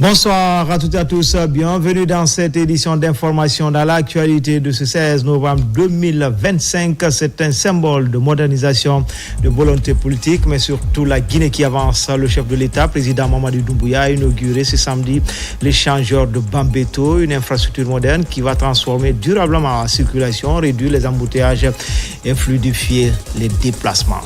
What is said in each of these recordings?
Bonsoir à toutes et à tous, bienvenue dans cette édition d'information dans l'actualité de ce 16 novembre 2025. C'est un symbole de modernisation, de volonté politique, mais surtout la Guinée qui avance. Le chef de l'État, président Mamadi Doumbouya, a inauguré ce samedi l'échangeur de Bambeto, une infrastructure moderne qui va transformer durablement la circulation, réduire les embouteillages et fluidifier les déplacements.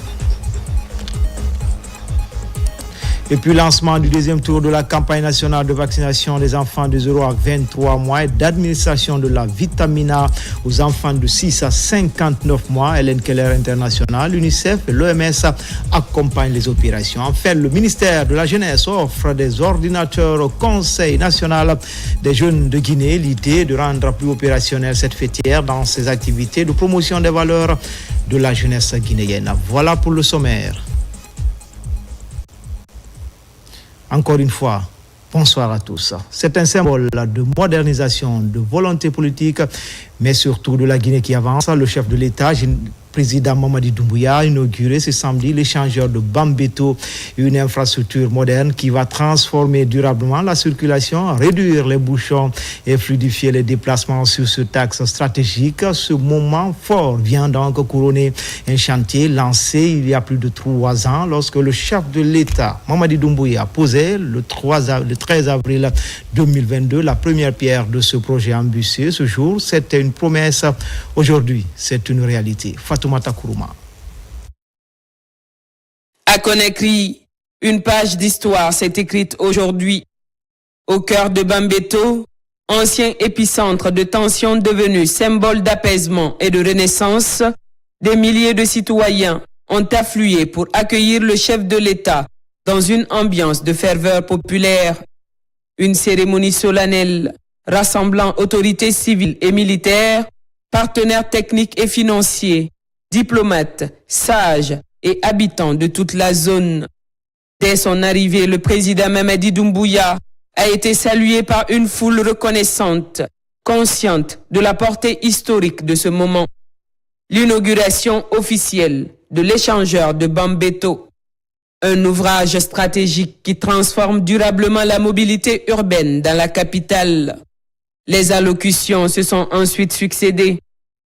Et puis, lancement du deuxième tour de la campagne nationale de vaccination des enfants de 0 à 23 mois et d'administration de la vitamine A aux enfants de 6 à 59 mois. Hélène Keller International, l'UNICEF et l'OMS accompagnent les opérations. En fait, le ministère de la Jeunesse offre des ordinateurs au Conseil national des jeunes de Guinée. L'idée de rendre plus opérationnelle cette fêtière dans ses activités de promotion des valeurs de la jeunesse guinéenne. Voilà pour le sommaire. Encore une fois, bonsoir à tous. C'est un symbole de modernisation, de volonté politique, mais surtout de la Guinée qui avance. Le chef de l'État, président Mamadi Doumbouya, a inauguré ce samedi l'échangeur de Bambeto, une infrastructure moderne qui va transformer durablement la circulation, réduire les bouchons et fluidifier les déplacements sur ce axe stratégique. Ce moment fort vient donc couronner un chantier lancé il y a plus de 3 ans lorsque le chef de l'État, Mamadi Doumbouya, posait le 13 avril 2022 la première pierre de ce projet ambitieux. Ce jour, c'était une promesse. Aujourd'hui, c'est une réalité. Fatoumata Kourouma. À Conakry, une page d'histoire s'est écrite aujourd'hui. Au cœur de Bambeto, ancien épicentre de tensions devenu symbole d'apaisement et de renaissance, des milliers de citoyens ont afflué pour accueillir le chef de l'État dans une ambiance de ferveur populaire. Une cérémonie solennelle rassemblant autorités civiles et militaires, partenaires techniques et financiers, diplomates, sages et habitants de toute la zone. Dès son arrivée, le président Mamadi Doumbouya a été salué par une foule reconnaissante, consciente de la portée historique de ce moment. L'inauguration officielle de l'échangeur de Bambeto, un ouvrage stratégique qui transforme durablement la mobilité urbaine dans la capitale. Les allocutions se sont ensuite succédées.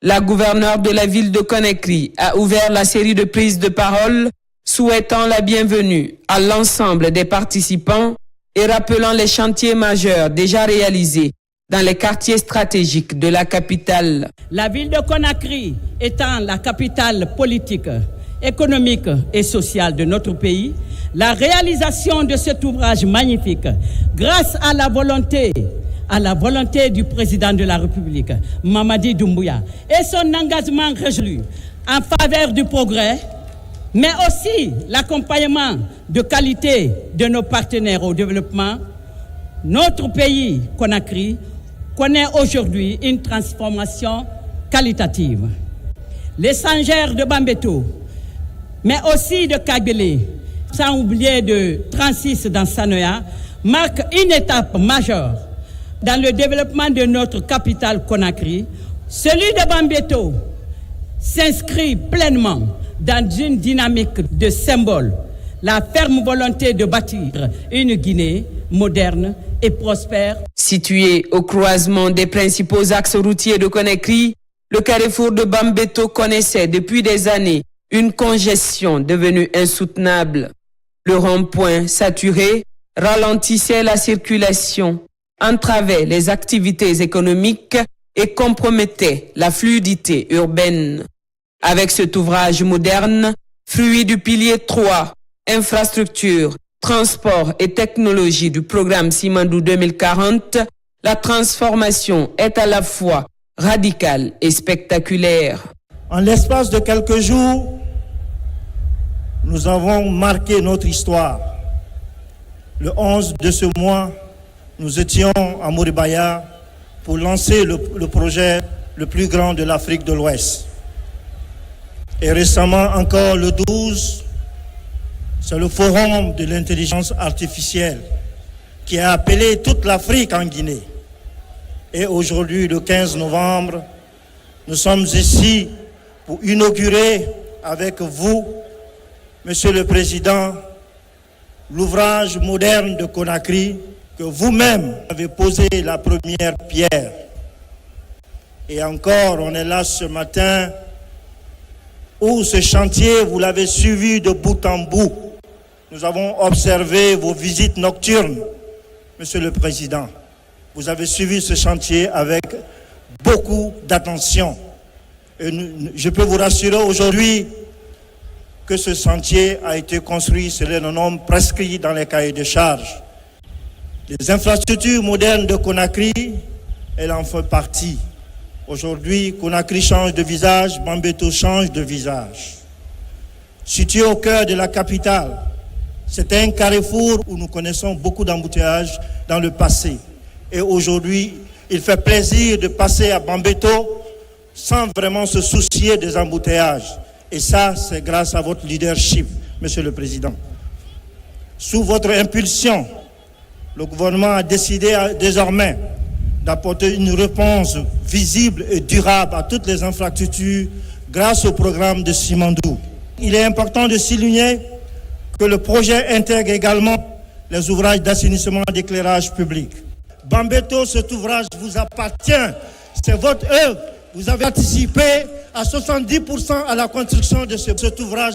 La gouverneure de la ville de Conakry a ouvert la série de prises de parole, souhaitant la bienvenue à l'ensemble des participants et rappelant les chantiers majeurs déjà réalisés dans les quartiers stratégiques de la capitale. La ville de Conakry étant la capitale politique, économique et sociale de notre pays, la réalisation de cet ouvrage magnifique, grâce à la volonté du président de la République, Mamadi Doumbouya, et son engagement résolu en faveur du progrès, mais aussi l'accompagnement de qualité de nos partenaires au développement, notre pays, Conakry, connaît aujourd'hui une transformation qualitative. L'échangeur de Bambeto, mais aussi de Kagbele, sans oublier de 36 dans Sanoya, marque une étape majeure dans le développement de notre capitale Conakry. Celui de Bambeto s'inscrit pleinement dans une dynamique de symbole, la ferme volonté de bâtir une Guinée moderne et prospère. Situé au croisement des principaux axes routiers de Conakry, le carrefour de Bambeto connaissait depuis des années une congestion devenue insoutenable. Le rond-point saturé ralentissait la circulation, entravait les activités économiques et compromettait la fluidité urbaine. Avec cet ouvrage moderne, fruit du pilier 3, infrastructure, transport et technologie du programme Simandou 2040, la transformation est à la fois radicale et spectaculaire. En l'espace de quelques jours, nous avons marqué notre histoire. Le 11 de ce mois, nous étions à Moribaya pour lancer le projet le plus grand de l'Afrique de l'Ouest. Et récemment encore, le 12, c'est le forum de l'intelligence artificielle qui a appelé toute l'Afrique en Guinée. Et aujourd'hui, le 15 novembre, nous sommes ici pour inaugurer avec vous, Monsieur le Président, l'ouvrage moderne de Conakry, que vous-même avez posé la première pierre. Et encore, on est là ce matin où ce chantier, vous l'avez suivi de bout en bout. Nous avons observé vos visites nocturnes, Monsieur le Président. Vous avez suivi ce chantier avec beaucoup d'attention. Et je peux vous rassurer aujourd'hui que ce chantier a été construit selon le nombre prescrit dans les cahiers de charges. Les infrastructures modernes de Conakry, elles en font partie. Aujourd'hui, Conakry change de visage, Bambeto change de visage. Situé au cœur de la capitale, c'est un carrefour où nous connaissons beaucoup d'embouteillages dans le passé. Et aujourd'hui, il fait plaisir de passer à Bambeto sans vraiment se soucier des embouteillages. Et ça, c'est grâce à votre leadership, Monsieur le Président. Sous votre impulsion, le gouvernement a décidé désormais d'apporter une réponse visible et durable à toutes les infrastructures grâce au programme de Simandou. Il est important de souligner que le projet intègre également les ouvrages d'assainissement et d'éclairage public. Bambeto, cet ouvrage vous appartient, c'est votre œuvre. Vous avez participé à 70% à la construction de cet ouvrage.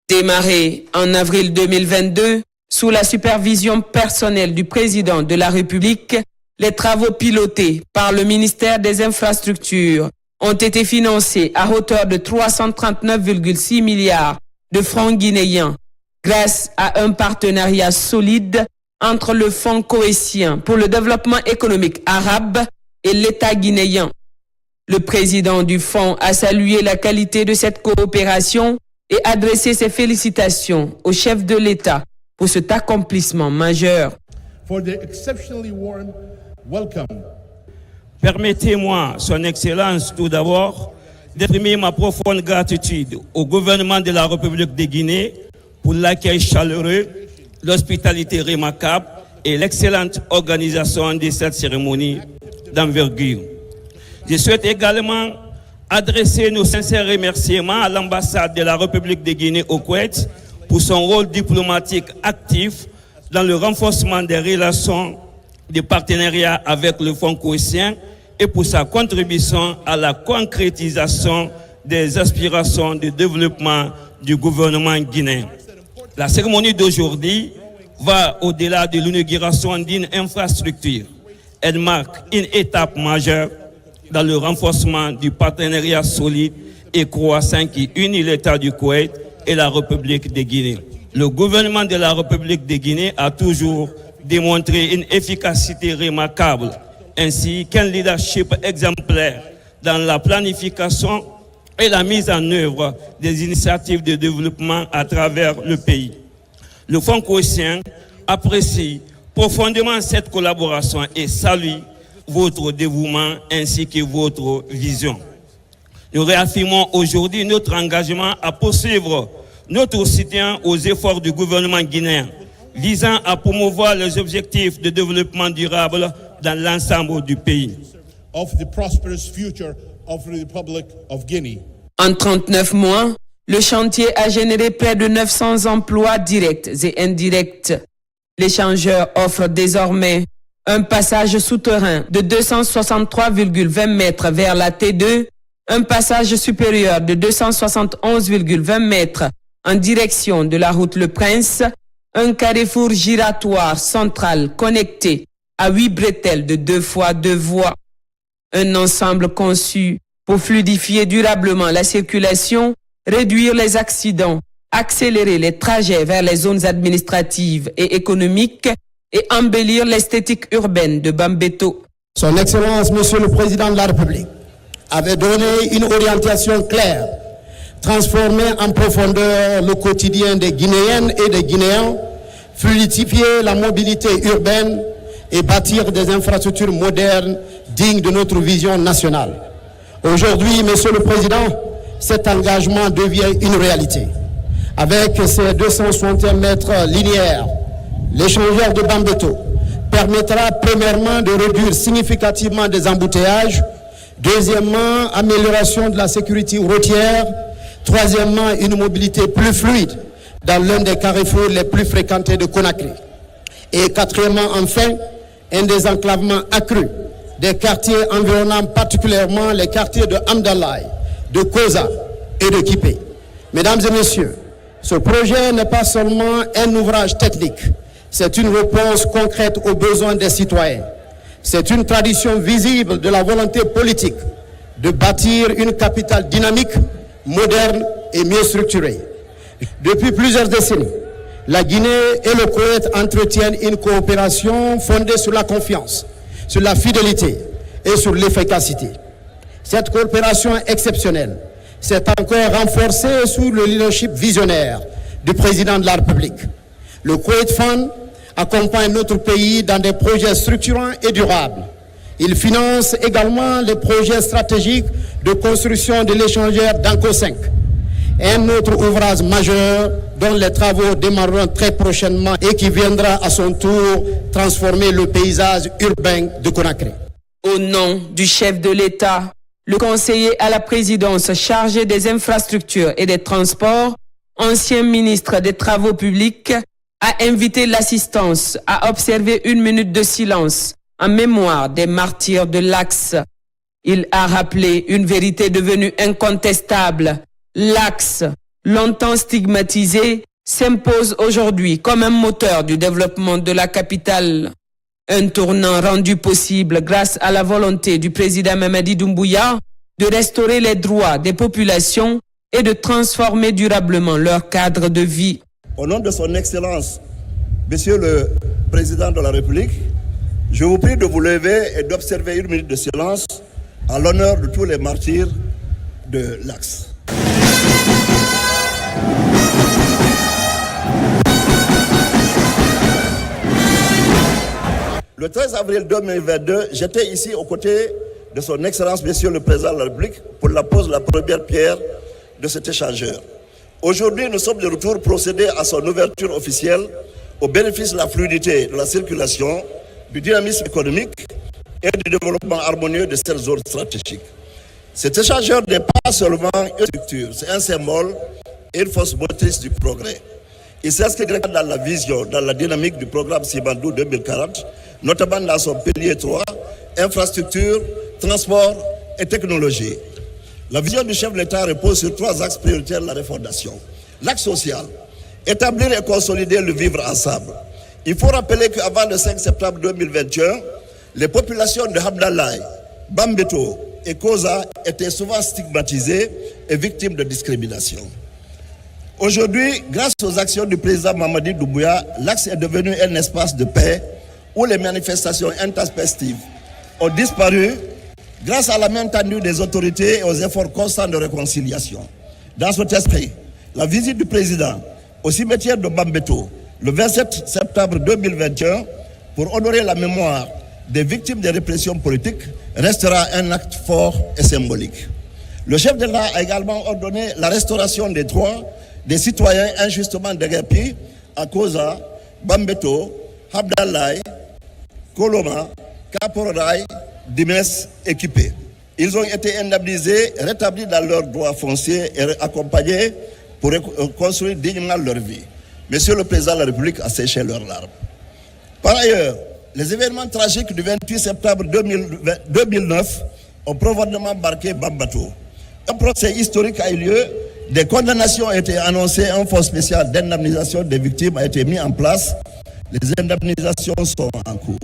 Démarré en avril 2022, sous la supervision personnelle du président de la République, les travaux pilotés par le ministère des Infrastructures ont été financés à hauteur de 339,6 milliards de francs guinéens grâce à un partenariat solide entre le Fonds cohésien pour le développement économique arabe et l'État guinéen. Le président du fonds a salué la qualité de cette coopération et adressé ses félicitations au chef de l'État pour cet accomplissement majeur. Permettez-moi, Son Excellence, tout d'abord, d'exprimer ma profonde gratitude au gouvernement de la République de Guinée pour l'accueil chaleureux, l'hospitalité remarquable et l'excellente organisation de cette cérémonie d'envergure. Je souhaite également adresser nos sincères remerciements à l'ambassade de la République de Guinée au Koweït pour son rôle diplomatique actif dans le renforcement des relations de partenariat avec le Fonds cohésien et pour sa contribution à la concrétisation des aspirations de développement du gouvernement guinéen. La cérémonie d'aujourd'hui va au-delà de l'inauguration d'une infrastructure. Elle marque une étape majeure dans le renforcement du partenariat solide et croissant qui unit l'État du Koweït et la République de Guinée. Le gouvernement de la République de Guinée a toujours démontré une efficacité remarquable, ainsi qu'un leadership exemplaire dans la planification et la mise en œuvre des initiatives de développement à travers le pays. Le Fonds cohésien apprécie profondément cette collaboration et salue votre dévouement ainsi que votre vision. Nous réaffirmons aujourd'hui notre engagement à poursuivre notre soutien aux efforts du gouvernement guinéen visant à promouvoir les objectifs de développement durable dans l'ensemble du pays. En 39 mois, le chantier a généré près de 900 emplois directs et indirects. L'échangeur offre désormais un passage souterrain de 263,20 mètres vers la T2, un passage supérieur de 271,20 mètres en direction de la route Le Prince, un carrefour giratoire central connecté à 8 bretelles de 2 fois 2 voies. Un ensemble conçu pour fluidifier durablement la circulation, réduire les accidents, accélérer les trajets vers les zones administratives et économiques et embellir l'esthétique urbaine de Bambeto. Son Excellence, Monsieur le Président de la République, avait donné une orientation claire, transformer en profondeur le quotidien des Guinéennes et des Guinéens, fluidifier la mobilité urbaine et bâtir des infrastructures modernes dignes de notre vision nationale. Aujourd'hui, Monsieur le Président, cet engagement devient une réalité. Avec ses 261 mètres linéaires, l'échangeur de Bambeto permettra premièrement de réduire significativement des embouteillages, deuxièmement, amélioration de la sécurité routière, troisièmement, une mobilité plus fluide dans l'un des carrefours les plus fréquentés de Conakry. Et quatrièmement, enfin, un désenclavement accru des quartiers environnants, particulièrement les quartiers de Hamdallaye, de Koza et de Kipé. Mesdames et messieurs, ce projet n'est pas seulement un ouvrage technique, c'est une réponse concrète aux besoins des citoyens. C'est une tradition visible de la volonté politique de bâtir une capitale dynamique, moderne et mieux structurée. Depuis plusieurs décennies, la Guinée et le Koweït entretiennent une coopération fondée sur la confiance, sur la fidélité et sur l'efficacité. Cette coopération exceptionnelle s'est encore renforcée sous le leadership visionnaire du président de la République. Le Koweït Fund accompagne notre pays dans des projets structurants et durables. Il finance également les projets stratégiques de construction de l'échangeur d'Anko 5, un autre ouvrage majeur dont les travaux démarreront très prochainement et qui viendra à son tour transformer le paysage urbain de Conakry. Au nom du chef de l'État, le conseiller à la présidence chargé des infrastructures et des transports, ancien ministre des Travaux publics, a invité l'assistance à observer 1 minute de silence en mémoire des martyrs de l'Axe. Il a rappelé une vérité devenue incontestable. L'Axe, longtemps stigmatisé, s'impose aujourd'hui comme un moteur du développement de la capitale. Un tournant rendu possible grâce à la volonté du président Mamadi Doumbouya de restaurer les droits des populations et de transformer durablement leur cadre de vie. Au nom de son Excellence, Monsieur le Président de la République, je vous prie de vous lever et d'observer 1 minute de silence en l'honneur de tous les martyrs de l'Axe. Le 13 avril 2022, j'étais ici aux côtés de son Excellence, Monsieur le Président de la République, pour la pose de la première pierre de cet échangeur. Aujourd'hui, nous sommes de retour procéder à son ouverture officielle au bénéfice de la fluidité de la circulation, du dynamisme économique et du développement harmonieux de cette zone stratégique. Cet échangeur n'est pas seulement une structure, c'est un symbole et une force motrice du progrès. Il s'inscrit dans la vision, dans la dynamique du programme Simandou 2040, notamment dans son pilier 3, infrastructure, transport et technologie. La vision du chef de l'État repose sur 3 axes prioritaires de la refondation. L'axe social, établir et consolider le vivre ensemble. Il faut rappeler qu'avant le 5 septembre 2021, les populations de Hamdallaye, Bambeto et Koza étaient souvent stigmatisées et victimes de discrimination. Aujourd'hui, grâce aux actions du président Mamadi Doumbouya, l'Axe est devenu un espace de paix où les manifestations intempestives ont disparu grâce à la main tendue des autorités et aux efforts constants de réconciliation. Dans cet esprit, la visite du président au cimetière de Bambeto le 27 septembre 2021 pour honorer la mémoire des victimes des répressions politiques restera un acte fort et symbolique. Le chef de l'État a également ordonné la restauration des droits des citoyens injustement déguerpis à Koza, Bambeto, Hamdallaye, Koloma, Kaporaï, Dimes et Kipé. Ils ont été indemnisés, rétablis dans leurs droits fonciers et accompagnés pour construire dignement leur vie. Monsieur le Président de la République a séché leurs larmes. Par ailleurs, les événements tragiques du 28 septembre 2009 ont profondément marqué Bambeto. Un procès historique a eu lieu, des condamnations ont été annoncées, un fonds spécial d'indemnisation des victimes a été mis en place. Les indemnisations sont en cours.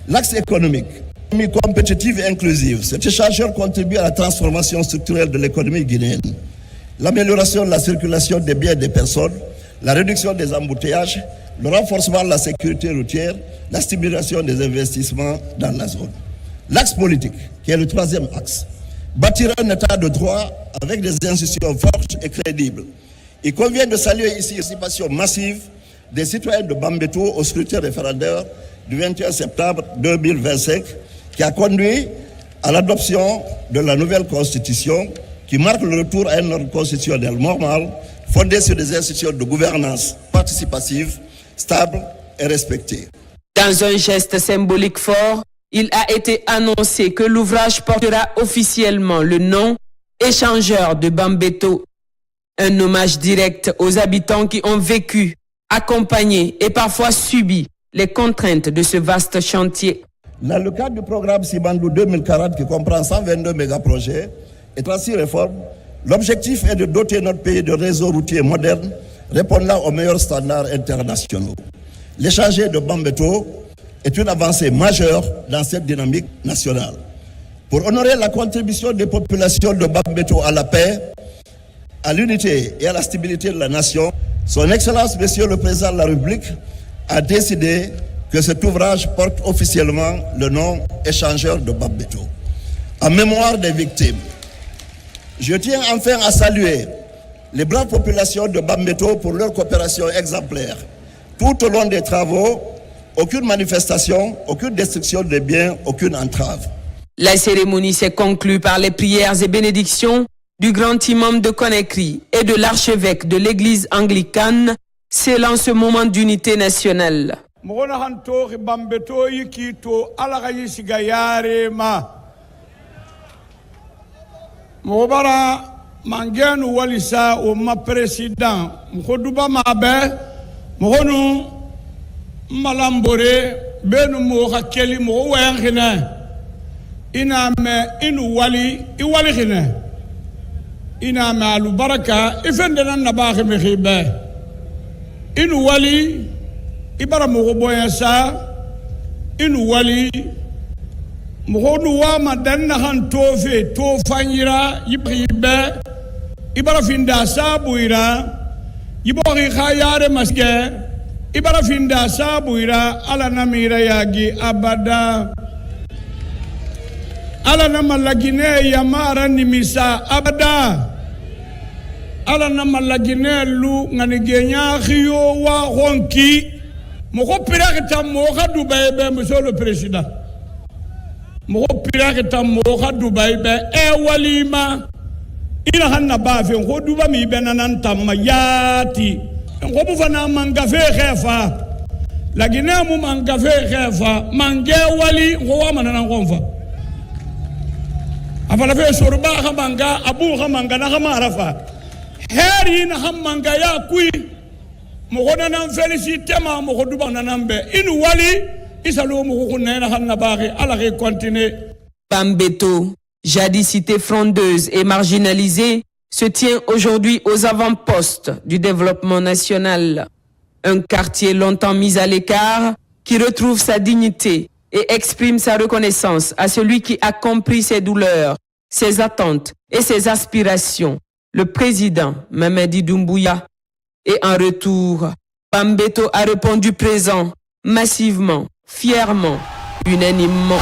L'axe économique, économie compétitive et inclusive. Cet échangeur contribue à la transformation structurelle de l'économie guinéenne, l'amélioration de la circulation des biens et des personnes, la réduction des embouteillages, le renforcement de la sécurité routière, la stimulation des investissements dans la zone. L'axe politique, qui est le 3e axe, bâtir un état de droit avec des institutions fortes et crédibles. Il convient de saluer ici la participation massive des citoyens de Bambeto au scrutin référendaire du 21 septembre 2025 qui a conduit à l'adoption de la nouvelle constitution qui marque le retour à un ordre constitutionnel normal fondé sur des institutions de gouvernance participative, stable et respectée. Dans un geste symbolique fort, il a été annoncé que l'ouvrage portera officiellement le nom Échangeur de Bambeto. Un hommage direct aux habitants qui ont vécu, accompagné et parfois subi les contraintes de ce vaste chantier. Dans le cadre du programme Simandou 2040 qui comprend 122 mégaprojets et 36 réformes, l'objectif est de doter notre pays de réseaux routiers modernes répondant aux meilleurs standards internationaux. L'échanger de Bambeto est une avancée majeure dans cette dynamique nationale. Pour honorer la contribution des populations de Bambeto à la paix, à l'unité et à la stabilité de la nation, Son Excellence, Monsieur le Président de la République, a décidé que cet ouvrage porte officiellement le nom Échangeur de Bambeto. En mémoire des victimes, je tiens enfin à saluer les braves populations de Bambeto pour leur coopération exemplaire. Tout au long des travaux, aucune manifestation, aucune destruction des biens, aucune entrave. La cérémonie s'est conclue par les prières et bénédictions du grand imam de Conakry et de l'archevêque de l'église anglicane, scellant ce moment d'unité nationale. Mangenu walisa o ma président mkoduba mabe mhonu malambore benu mo hakeli mo wengine ina me inu wali iwali khine ina malu baraka ifendena nabaxe me khibe inu wali ibara mo boyasa inu wali mhonu wa madanna han tofe to fanyira yibe ibara finda sabuira yibori khayare maske ibara finda sabuira ala namira yagi abada ala namalagine yamara nimisa abada ala namalagine lu nganigenya khiyo wa honki moko pirakta moka Dubai be monsieur le président moko pirakta moka Dubai be walima ina hanna bafe ko duba mi benanan tamma yati ko bu fana mangafe khefa lagine mu mangafe khefa mange wali ko wa manana konfa afala fe sorba khamanga abu khamanga na khamarafa heri na khamanga ya kui mo gona nan félicité ma mo duba nanambe inu wali isalo mo ko nena hanna baxe ala ke continuer. Bambeto, jadis cité frondeuse et marginalisée, se tient aujourd'hui aux avant-postes du développement national. Un quartier longtemps mis à l'écart qui retrouve sa dignité et exprime sa reconnaissance à celui qui a compris ses douleurs, ses attentes et ses aspirations, le président Mamadi Doumbouya. Et en retour, Bambeto a répondu présent, massivement, fièrement, unanimement.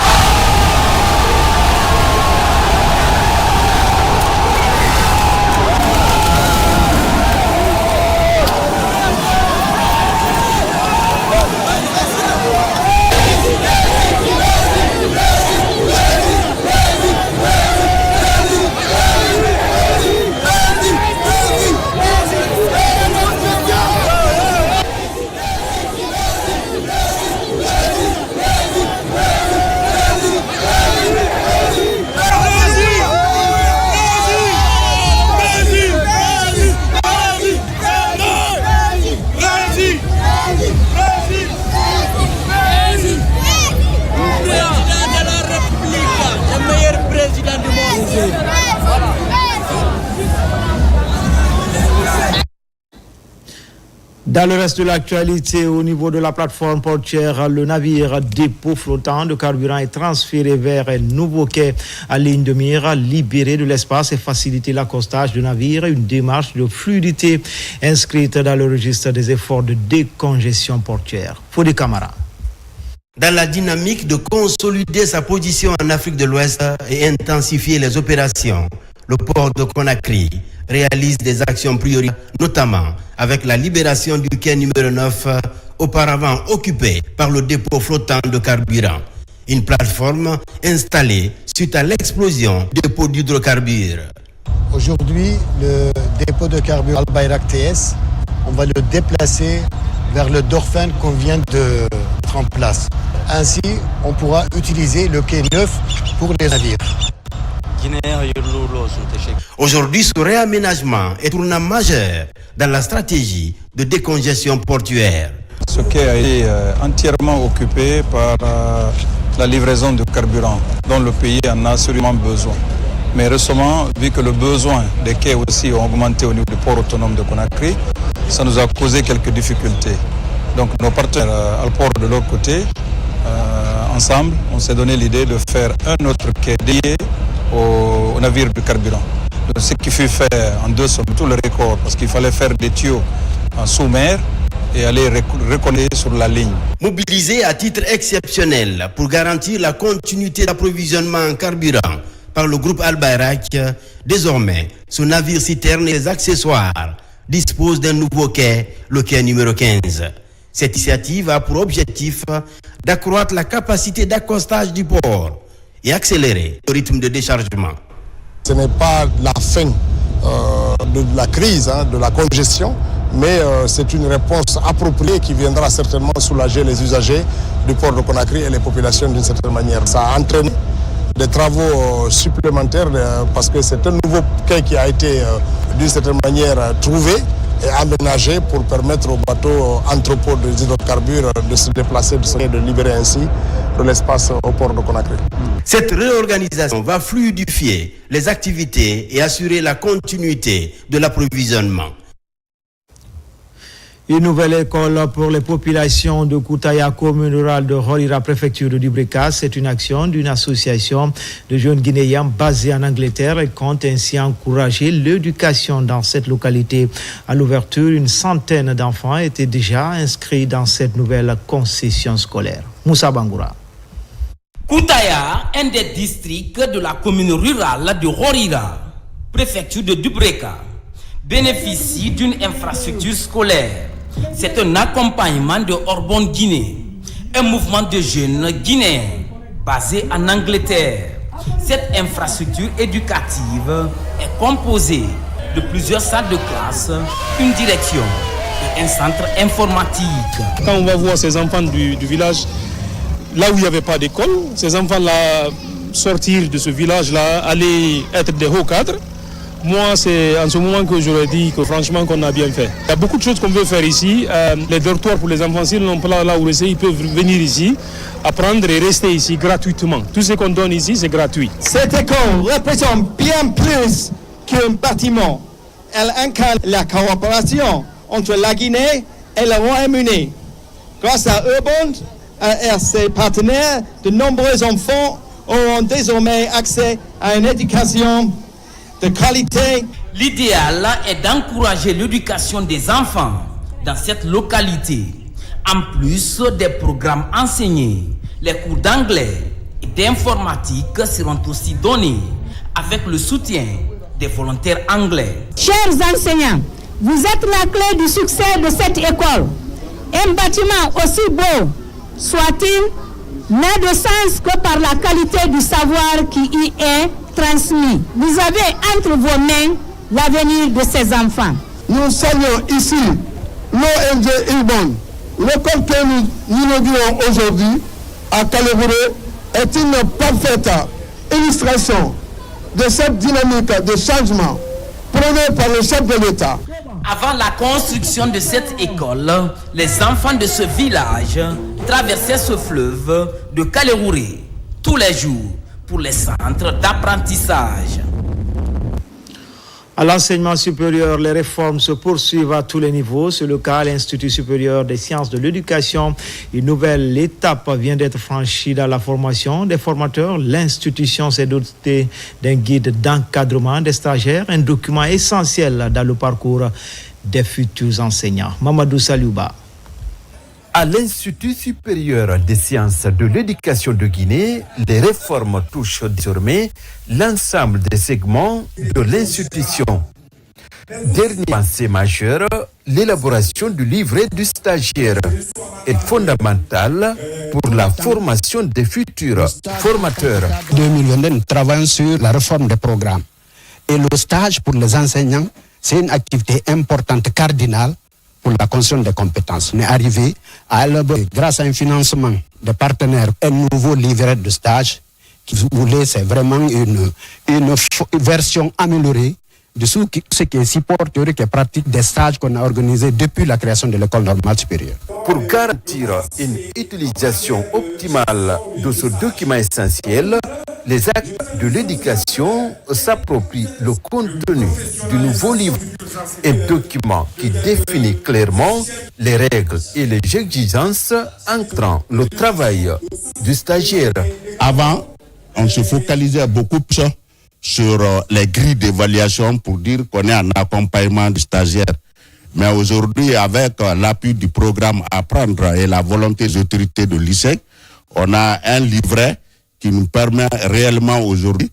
Dans le reste de l'actualité, au niveau de la plateforme portière, le navire dépôt flottant de carburant est transféré vers un nouveau quai à ligne de mire, libéré de l'espace et faciliter l'accostage du navire, une démarche de fluidité inscrite dans le registre des efforts de décongestion portière. Fodé Camara. Dans la dynamique de consolider sa position en Afrique de l'Ouest et intensifier les opérations, le port de Conakry réalise des actions prioritaires, notamment avec la libération du quai numéro 9, auparavant occupé par le dépôt flottant de carburant. Une plateforme installée suite à l'explosion du dépôt d'hydrocarbures. Aujourd'hui, le dépôt de carburant Al-Bayrak TS, on va le déplacer vers le Dauphin qu'on vient de mettre en place. Ainsi, on pourra utiliser le quai 9 pour les navires. Aujourd'hui, ce réaménagement est un tournant majeur dans la stratégie de décongestion portuaire. ce qui a été entièrement occupé par la livraison de carburant dont le pays en a absolument besoin. Mais récemment, vu que le besoin des quais aussi ont augmenté au niveau du port autonome de Conakry, ça nous a causé quelques difficultés. Donc nos partenaires à le port de l'autre côté, ensemble, on s'est donné l'idée de faire un autre quai dédié au navire de carburant. Donc, ce qui fut fait en 2 semaines, tout le record, parce qu'il fallait faire des tuyaux en sous-mer et aller recoller sur la ligne. Mobilisé à titre exceptionnel pour garantir la continuité d'approvisionnement en carburant par le groupe Al-Bayrak, désormais, ce navire citerne et les accessoires dispose d'un nouveau quai, le quai numéro 15. Cette initiative a pour objectif d'accroître la capacité d'accostage du port et accélérer le rythme de déchargement. Ce n'est pas la fin de la crise, de la congestion, mais c'est une réponse appropriée qui viendra certainement soulager les usagers du port de Conakry et les populations d'une certaine manière. Ça a entraîné des travaux supplémentaires parce que c'est un nouveau quai qui a été d'une certaine manière trouvé et aménagé pour permettre aux bateaux entrepôts de hydrocarbures de se déplacer, de libérer ainsi de l'espace au port de Conakry. Cette réorganisation va fluidifier les activités et assurer la continuité de l'approvisionnement. Une nouvelle école pour les populations de Koutaya, commune rurale de Horira, préfecture de Dubreka. C'est une action d'une association de jeunes Guinéens basée en Angleterre et compte ainsi encourager l'éducation dans cette localité. À l'ouverture, une centaine d'enfants étaient déjà inscrits dans cette nouvelle concession scolaire. Moussa Bangoura. Koutaya, un des districts de la commune rurale de Horira, préfecture de Dubreka, bénéficie d'une infrastructure scolaire. C'est un accompagnement de Orbon Guinée, un mouvement de jeunes guinéens basé en Angleterre. Cette infrastructure éducative est composée de plusieurs salles de classe, une direction et un centre informatique. Quand on va voir ces enfants du village, là où il n'y avait pas d'école, ces enfants-là sortir de ce village-là, aller être des hauts cadres. Moi, c'est en ce moment que j'aurais dit que franchement qu'on a bien fait. Il y a beaucoup de choses qu'on veut faire ici. Les dortoirs pour les enfants, s'ils n'ont pas là où rester, ils peuvent venir ici, apprendre et rester ici gratuitement. Tout ce qu'on donne ici, c'est gratuit. Cette école représente bien plus qu'un bâtiment. Elle incarne la coopération entre la Guinée et le Royaume-Uni. Grâce à Urban et à ses partenaires, de nombreux enfants auront désormais accès à une éducation de qualité. L'idéal est d'encourager l'éducation des enfants dans cette localité. En plus des programmes enseignés, les cours d'anglais et d'informatique seront aussi donnés avec le soutien des volontaires anglais. Chers enseignants, vous êtes la clé du succès de cette école. Un bâtiment aussi beau soit-il n'a de sens que par la qualité du savoir qui y est transmis. Vous avez entre vos mains l'avenir de ces enfants. Nous saluons ici l'ONG Urban. L'école que nous inaugurons aujourd'hui à Kalegouré est une parfaite illustration de cette dynamique de changement prônée par le chef de l'État. Avant la construction de cette école, les enfants de ce village traversaient ce fleuve de Kalegouré tous les jours pour les centres d'apprentissage. À l'enseignement supérieur, les réformes se poursuivent à tous les niveaux. C'est le cas à l'Institut supérieur des sciences de l'éducation. Une nouvelle étape vient d'être franchie dans la formation des formateurs. L'institution s'est dotée d'un guide d'encadrement des stagiaires, un document essentiel dans le parcours des futurs enseignants. Mamadou Saliouba. À l'Institut supérieur des sciences de l'éducation de Guinée, les réformes touchent désormais l'ensemble des segments de l'institution. Dernier pensée majeure, l'élaboration du livret du stagiaire est fondamentale pour la formation des futurs formateurs. 2022, nous travaillons sur la réforme des programmes. Et le stage pour les enseignants, c'est une activité importante, cardinale, pour la construction des compétences. On est arrivé à élaborer, grâce à un financement des partenaires, un nouveau livret de stage qui voulait, c'est vraiment une version améliorée de ce qui est support théorique et pratique des stages qu'on a organisés depuis la création de l'école normale supérieure. Pour garantir une utilisation optimale de ce document essentiel, les actes de l'éducation s'approprient le contenu du nouveau livre, un document qui définit clairement les règles et les exigences encadrant le travail du stagiaire. Avant, on se focalisait beaucoup plus sur les grilles d'évaluation pour dire qu'on est en accompagnement du stagiaire. Mais aujourd'hui, avec l'appui du programme Apprendre et la volonté des autorités de l'ISEC, on a un livret qui nous permet réellement aujourd'hui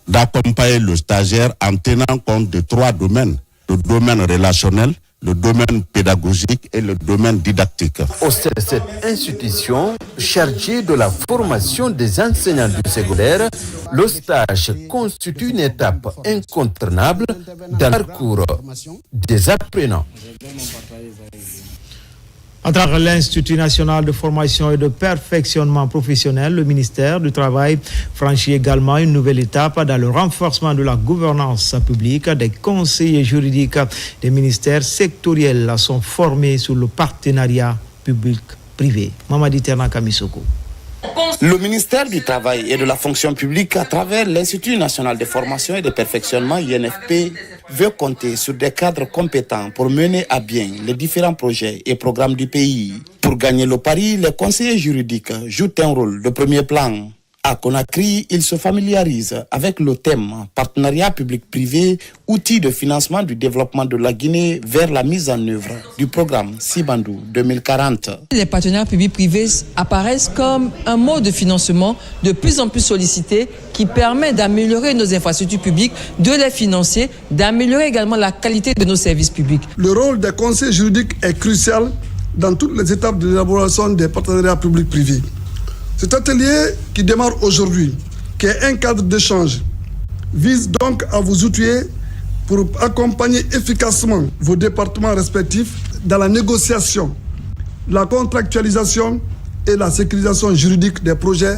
d'accompagner le stagiaire en tenant compte de 3 domaines. Le domaine relationnel, le domaine pédagogique et le domaine didactique. Au sein de cette institution chargée de la formation des enseignants du secondaire, le stage constitue une étape incontournable dans le parcours des apprenants. À travers l'Institut national de formation et de perfectionnement professionnel, le ministère du Travail franchit également une nouvelle étape dans le renforcement de la gouvernance publique. Des conseillers juridiques des ministères sectoriels sont formés sous le partenariat public-privé. Mamadi Terna Kamisoko. Le ministère du Travail et de la fonction publique, à travers l'Institut national de formation et de perfectionnement INFP, veut compter sur des cadres compétents pour mener à bien les différents projets et programmes du pays. Pour gagner le pari, les conseillers juridiques jouent un rôle de premier plan. À Conakry, ils se familiarisent avec le thème partenariat public-privé, outil de financement du développement de la Guinée vers la mise en œuvre du programme Sibandou 2040. Les partenariats publics-privés apparaissent comme un mode de financement de plus en plus sollicité qui permet d'améliorer nos infrastructures publiques, de les financer, d'améliorer également la qualité de nos services publics. Le rôle des conseillers juridiques est crucial dans toutes les étapes de l'élaboration des partenariats publics-privés. Cet atelier qui démarre aujourd'hui, qui est un cadre d'échange, vise donc à vous outiller pour accompagner efficacement vos départements respectifs dans la négociation, la contractualisation et la sécurisation juridique des projets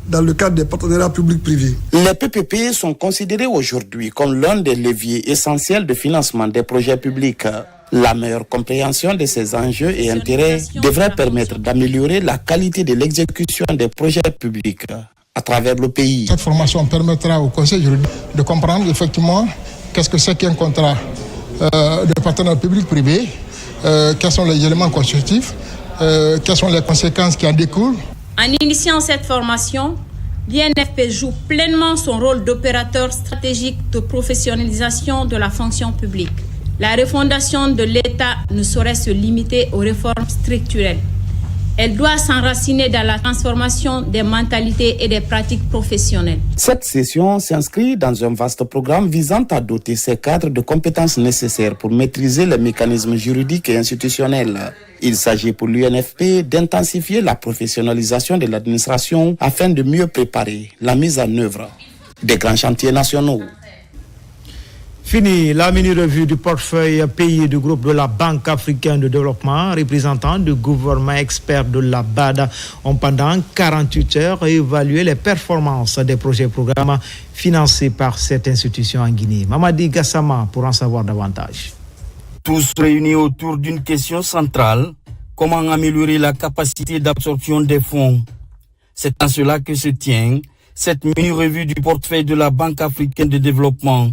dans le cadre des partenariats publics-privés. Les PPP sont considérés aujourd'hui comme l'un des leviers essentiels de financement des projets publics. La meilleure compréhension de ces enjeux et intérêts devrait permettre d'améliorer la qualité de l'exécution des projets publics à travers le pays. Cette formation permettra au conseil juridique de comprendre effectivement qu'est-ce que c'est qu'un contrat de partenariat public-privé, quels sont les éléments constitutifs, quelles sont les conséquences qui en découlent. En initiant cette formation, l'INFP joue pleinement son rôle d'opérateur stratégique de professionnalisation de la fonction publique. La refondation de l'État ne saurait se limiter aux réformes structurelles. Elle doit s'enraciner dans la transformation des mentalités et des pratiques professionnelles. Cette session s'inscrit dans un vaste programme visant à doter ces cadres de compétences nécessaires pour maîtriser les mécanismes juridiques et institutionnels. Il s'agit pour l'UNFP d'intensifier la professionnalisation de l'administration afin de mieux préparer la mise en œuvre des grands chantiers nationaux. Fini la mini-revue du portefeuille pays du groupe de la Banque africaine de développement. Représentants du gouvernement, experts de la BAD ont pendant 48 heures évalué les performances des projets et programmes financés par cette institution en Guinée. Mamadi Gassama pour en savoir davantage. Tous réunis autour d'une question centrale, comment améliorer la capacité d'absorption des fonds. C'est en cela que se tient cette mini-revue du portefeuille de la Banque africaine de développement.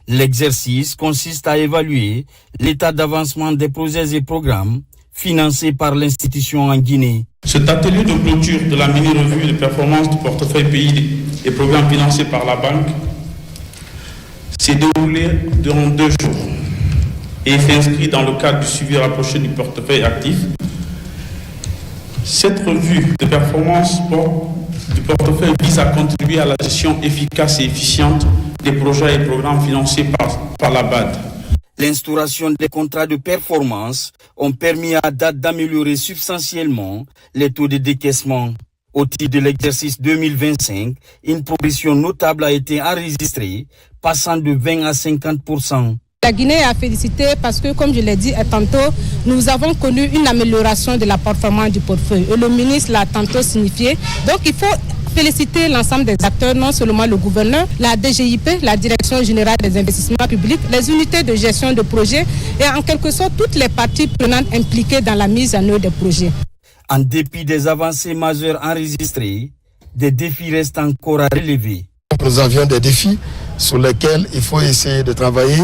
L'exercice consiste à évaluer l'état d'avancement des projets et programmes financés par l'institution en Guinée. Cet atelier de clôture de la mini-revue de performance du portefeuille pays et programmes financés par la banque s'est déroulé durant 2 jours et s'inscrit dans le cadre du suivi rapproché du portefeuille actif. Cette revue de performance du portefeuille vise à contribuer à la gestion efficace et efficiente des projets et programmes financés par la BAD. L'instauration des contrats de performance ont permis à date d'améliorer substantiellement les taux de décaissement. Au titre de l'exercice 2025, une progression notable a été enregistrée, passant de 20 à 50%. La Guinée a félicité parce que, comme je l'ai dit tantôt, nous avons connu une amélioration de la performance du portefeuille. Et le ministre l'a tantôt signifié. Donc il faut féliciter l'ensemble des acteurs, non seulement le gouverneur, la DGIP, la Direction générale des investissements publics, les unités de gestion de projets et en quelque sorte toutes les parties prenantes impliquées dans la mise en œuvre des projets. En dépit des avancées majeures enregistrées, des défis restent encore à relever. Nous avions des défis sur lesquels il faut essayer de travailler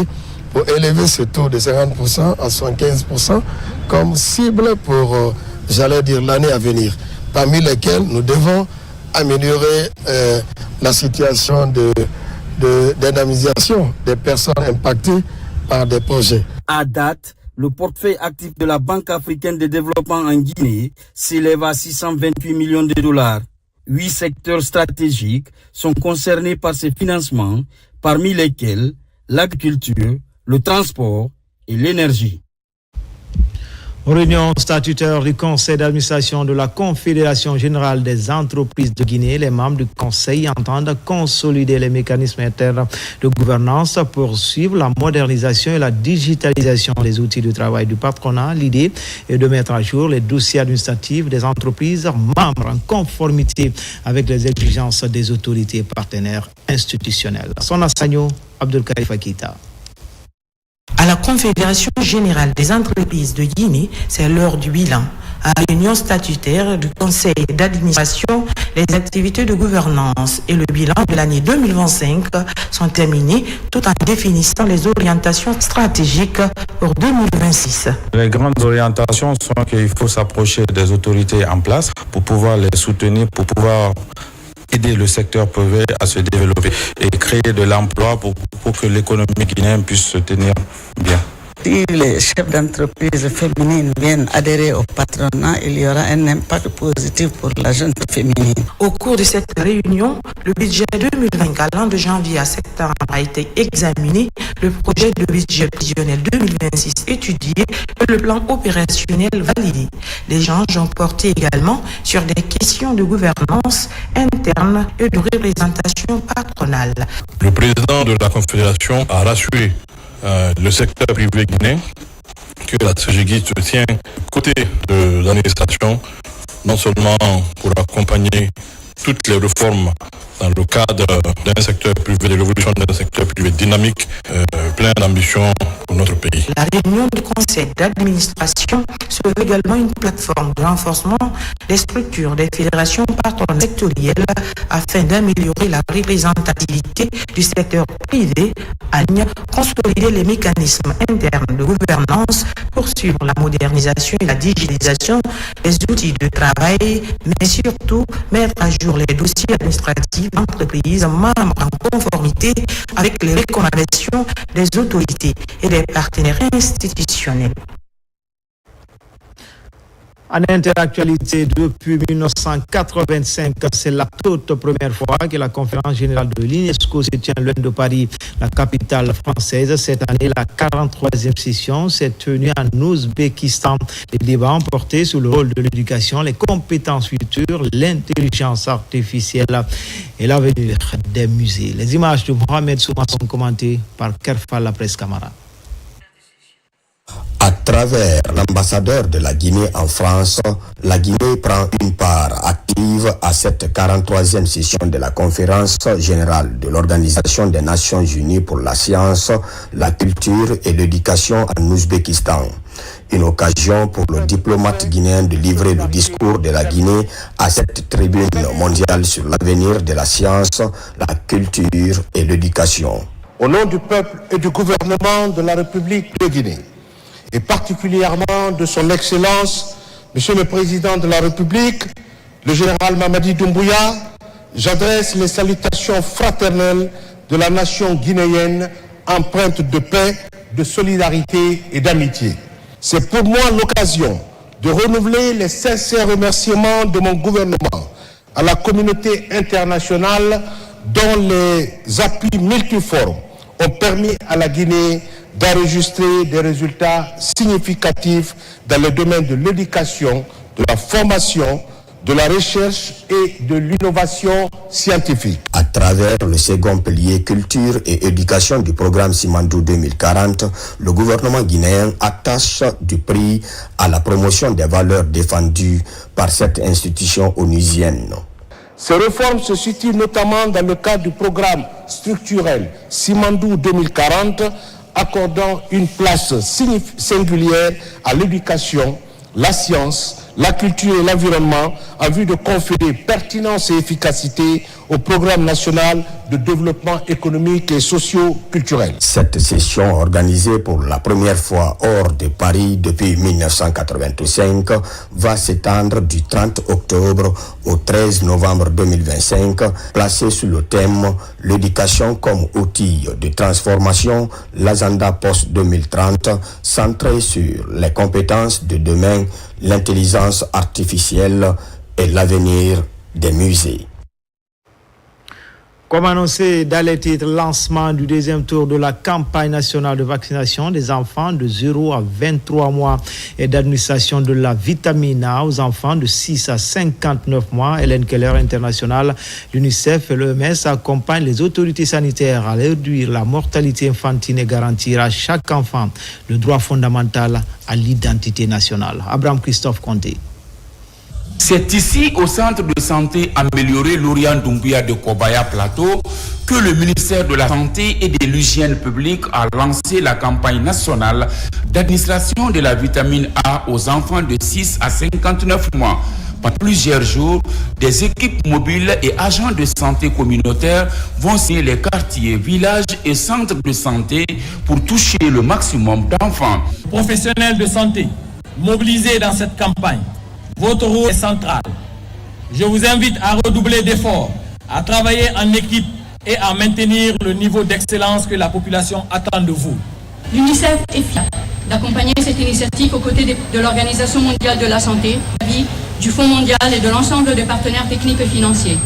pour élever ce taux de 50% à 75% comme cible pour, l'année à venir, parmi lesquels nous devons améliorer la situation d'indemnisation des personnes impactées par des projets. À date, le portefeuille actif de la Banque africaine de développement en Guinée s'élève à 628 millions de dollars. 8 secteurs stratégiques sont concernés par ces financements, parmi lesquels l'agriculture, le transport et l'énergie. Réunion statutaire du Conseil d'administration de la Confédération générale des entreprises de Guinée. Les membres du Conseil entendent consolider les mécanismes internes de gouvernance, poursuivre la modernisation et la digitalisation des outils de travail du patronat. L'idée est de mettre à jour les dossiers administratifs des entreprises membres en conformité avec les exigences des autorités partenaires institutionnelles. Son Assagno, Abdelkarim Fakita. À la Confédération générale des entreprises de Guinée, c'est l'heure du bilan. À la réunion statutaire du Conseil d'administration, les activités de gouvernance et le bilan de l'année 2025 sont terminés tout en définissant les orientations stratégiques pour 2026. Les grandes orientations sont qu'il faut s'approcher des autorités en place pour pouvoir les soutenir, pour pouvoir aider le secteur privé à se développer et créer de l'emploi pour que l'économie guinéenne puisse se tenir bien. Si les chefs d'entreprise féminines viennent adhérer au patronat, il y aura un impact positif pour la jeune féminine. Au cours de cette réunion, le budget 2020 allant de janvier à septembre a été examiné, le projet de budget prévisionnel 2026 étudié et le plan opérationnel validé. Les échanges ont porté également sur des questions de gouvernance interne et de représentation patronale. Le président de la Confédération a rassuré le secteur privé guinéen que la CGGI se tient côté de l'administration, non seulement pour accompagner toutes les réformes dans le cadre d'un secteur privé, de l'évolution d'un secteur privé dynamique, plein d'ambition pour notre pays. La réunion du conseil d'administration se veut également une plateforme de renforcement des structures des fédérations patronales sectorielles afin d'améliorer la représentativité du secteur privé, consolider les mécanismes internes de gouvernance, poursuivre la modernisation et la digitalisation des outils de travail, mais surtout mettre à jour les dossiers administratifs d'entreprises membres en conformité avec les recommandations des autorités et des partenaires institutionnels. En interactualité, depuis 1985, c'est la toute première fois que la conférence générale de l'UNESCO se tient loin de Paris, la capitale française. Cette année, la 43e session s'est tenue en Ouzbékistan. Les débats ont porté sur le rôle de l'éducation, les compétences futures, l'intelligence artificielle et l'avenir des musées. Les images de Mohamed Souma sont commentées par Kerfa La Presse Camara. À travers l'ambassadeur de la Guinée en France, la Guinée prend une part active à cette 43e session de la conférence générale de l'Organisation des Nations Unies pour la science, la culture et l'éducation en Ouzbékistan. Une occasion pour le diplomate guinéen de livrer le discours de la Guinée à cette tribune mondiale sur l'avenir de la science, la culture et l'éducation. Au nom du peuple et du gouvernement de la République de Guinée, et particulièrement de son Excellence, Monsieur le Président de la République, le général Mamadi Doumbouya, j'adresse les salutations fraternelles de la nation guinéenne empreinte de paix, de solidarité et d'amitié. C'est pour moi l'occasion de renouveler les sincères remerciements de mon gouvernement à la communauté internationale dont les appuis multiformes ont permis à la Guinée d'enregistrer des résultats significatifs dans le domaine de l'éducation, de la formation, de la recherche et de l'innovation scientifique. À travers le second pilier culture et éducation du programme Simandou 2040, le gouvernement guinéen attache du prix à la promotion des valeurs défendues par cette institution onusienne. Ces réformes se situent notamment dans le cadre du programme structurel Simandou 2040, accordant une place singulière à l'éducation, la science, la culture et l'environnement en vue de conférer pertinence et efficacité au programme national de développement économique et socio-culturel. Cette session, organisée pour la première fois hors de Paris depuis 1985, va s'étendre du 30 octobre au 13 novembre 2025, placée sous le thème « L'éducation comme outil de transformation, l'agenda post-2030 » centré sur les compétences de demain, l'intelligence artificielle et l'avenir des musées. Comme annoncé dans les titres, lancement du deuxième tour de la campagne nationale de vaccination des enfants de 0 à 23 mois et d'administration de la vitamine A aux enfants de 6 à 59 mois. Hélène Keller International, l'UNICEF et l'OMS accompagnent les autorités sanitaires à réduire la mortalité infantile et garantir à chaque enfant le droit fondamental à l'identité nationale. Abraham Christophe Conté. C'est ici, au centre de santé amélioré Laurian Doumbouya de Kobaya Plateau, que le ministère de la Santé et de l'Hygiène publique a lancé la campagne nationale d'administration de la vitamine A aux enfants de 6 à 59 mois. Pendant plusieurs jours, des équipes mobiles et agents de santé communautaire vont sillonner les quartiers, villages et centres de santé pour toucher le maximum d'enfants. Professionnels de santé, mobilisés dans cette campagne, votre rôle est central. Je vous invite à redoubler d'efforts, à travailler en équipe et à maintenir le niveau d'excellence que la population attend de vous. L'UNICEF est fière d'accompagner cette initiative aux côtés de l'Organisation mondiale de la santé, du Fonds mondial et de l'ensemble des partenaires techniques et financiers.